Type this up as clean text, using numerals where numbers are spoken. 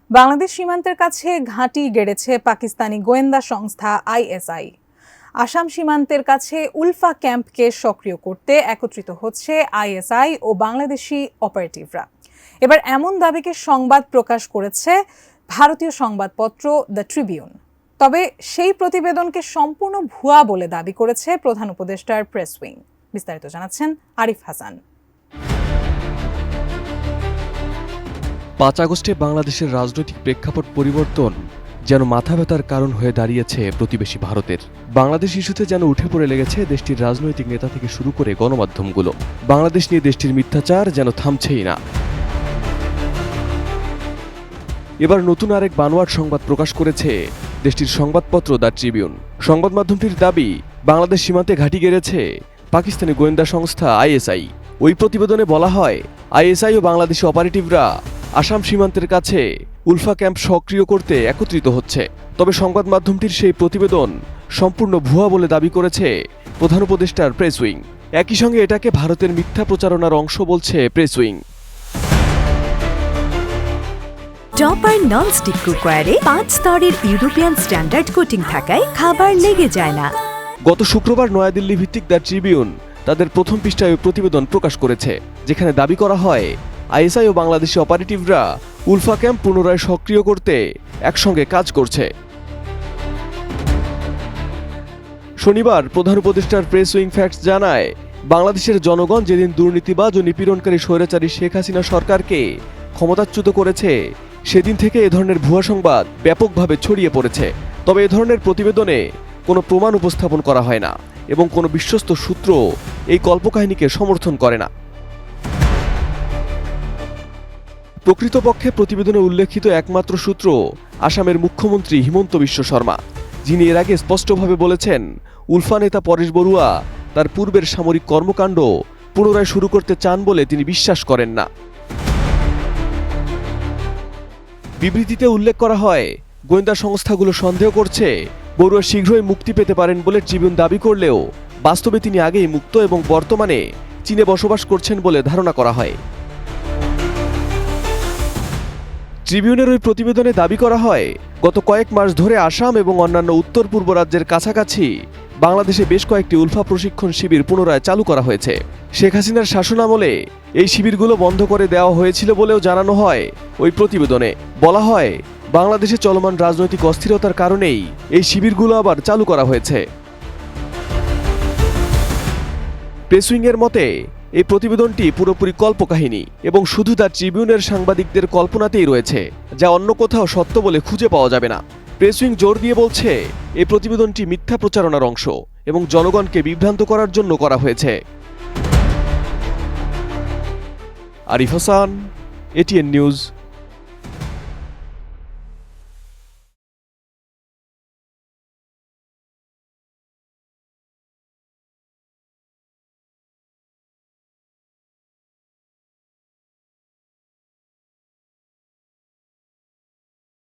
বাংলাদেশ সীমান্তের কাছে ঘাঁটি গেড়েছে পাকিস্তানি গোয়েন্দা সংস্থা আইএসআই। আসাম সীমান্তের কাছে উলফা ক্যাম্পকে সক্রিয় করতে একত্রিত হচ্ছে আইএসআই ও বাংলাদেশি অপারেটিভরা। এবার এমন দাবিকে সংবাদ প্রকাশ করেছে ভারতীয় সংবাদপত্র দ্য ট্রিবিউন। তবে সেই প্রতিবেদনকে সম্পূর্ণ ভুয়া বলে দাবি করেছে প্রধান উপদেষ্টার প্রেস উইং। বিস্তারিত জানাচ্ছেন আরিফ হাসান। ৫ আগস্টে বাংলাদেশের রাজনৈতিক প্রেক্ষাপট পরিবর্তন যেন মাথা ব্যথার কারণ হয়ে দাঁড়িয়েছে প্রতিবেশী ভারতের। বাংলাদেশ ইস্যুতে যেন উঠে পড়ে লেগেছে দেশটির রাজনৈতিক নেতা থেকে শুরু করে গণমাধ্যমগুলো। বাংলাদেশ নিয়ে দেশটির মিথ্যাচার যেন থামছেই না। এবার নতুন আরেক বানোয়াট সংবাদ প্রকাশ করেছে দেশটির সংবাদপত্র দ্য ট্রিবিউন। সংবাদ মাধ্যমটির দাবি, বাংলাদেশ সীমান্তে ঘাঁটি গেড়েছে পাকিস্তানি গোয়েন্দা সংস্থা আইএসআই। ওই প্রতিবেদনে বলা হয়, আইএসআই ও বাংলাদেশি অপারেটিভরা আসাম সীমান্তের কাছে উলফা ক্যাম্প সক্রিয় করতে একত্রিত হচ্ছে। তবে সংবাদ মাধ্যমটির সেই প্রতিবেদন সম্পূর্ণ ভুয়া বলে দাবি করেছে প্রধান উপদেষ্টার প্রেস উইং। একই সঙ্গে এটাকে ভারতের মিথ্যা প্রচারণার অংশ বলছে প্রেস উইং। টপার ননস্টিক কুকওয়্যারে 5 স্তরের ইউরোপিয়ান স্ট্যান্ডার্ড কোটিং থাকায় খাবার লেগে যায় না। গত শুক্রবার নয়াদিল্লি ভিত্তিক দ্য ট্রিবিউন তাদের প্রথম পৃষ্ঠায় প্রতিবেদন প্রকাশ করেছে, যেখানে দাবি করা হয় আইএসআই ও বাংলাদেশি অপারেটিভরা উলফা ক্যাম্প পুনরায় সক্রিয় করতে একসঙ্গে কাজ করছে। শনিবার প্রধান উপদেষ্টার প্রেস উইং ফ্যাক্টস জানায়, বাংলাদেশের জনগণ যেদিন দুর্নীতিবাজ ও নিপীড়নকারী স্বৈরাচারী শেখ হাসিনা সরকারকে ক্ষমতাচ্যুত করেছে, সেদিন থেকে এ ধরনের ভুয়া সংবাদ ব্যাপকভাবে ছড়িয়ে পড়েছে। তবে এ ধরনের প্রতিবেদনে কোনো প্রমাণ উপস্থাপন করা হয় না এবং কোনো বিশ্বস্ত সূত্র এই কল্পকাহিনীকে সমর্থন করে না। প্রকৃতপক্ষে প্রতিবেদনে উল্লেখিত একমাত্র সূত্র আসামের মুখ্যমন্ত্রী হিমন্ত বিশ্ব শর্মা, যিনি এর আগে স্পষ্টভাবে বলেছেন উলফা নেতা পরেশ বড়ুয়া তার পূর্বের সামরিক কর্মকাণ্ড পুনরায় শুরু করতে চান বলে তিনি বিশ্বাস করেন না। বিবৃতিতে উল্লেখ করা হয়, গোয়েন্দা সংস্থাগুলো সন্দেহ করছে বড়ুয়া শীঘ্রই মুক্তি পেতে পারেন বলে ট্রিবিউন দাবি করলেও বাস্তবে তিনি আগেই মুক্ত এবং বর্তমানে চীনে বসবাস করছেন বলে ধারণা করা হয়। ট্রিবিউনের ওই প্রতিবেদনে দাবি করা হয়, গত কয়েক মাস ধরে আসাম এবং অন্যান্য উত্তর পূর্ব রাজ্যের কাছাকাছি বাংলাদেশে বেশ কয়েকটি উলফা প্রশিক্ষণ শিবির পুনরায় চালু করা হয়েছে। শেখ হাসিনার শাসনামলে এই শিবিরগুলো বন্ধ করে দেওয়া হয়েছিল বলেও জানানো হয়। ওই প্রতিবেদনে বলা হয়, বাংলাদেশে চলমান রাজনৈতিক অস্থিরতার কারণেই এই শিবিরগুলো আবার চালু করা হয়েছে। প্রেস উইংয়ের মতে এই প্রতিবেদনটি পুরোপুরি কল্পকাহিনী এবং শুধু দ্য ট্রিবিউনের সাংবাদিকদের কল্পনাতেই রয়েছে, যা অন্য কোথাও সত্য বলে খুঁজে পাওয়া যাবে না। প্রেস উইং জোর দিয়ে বলছে এই প্রতিবেদনটি মিথ্যা প্রচারণার অংশ এবং জনগণকে বিভ্রান্ত করার জন্য করা হয়েছে। Arif Hasan, ATN news.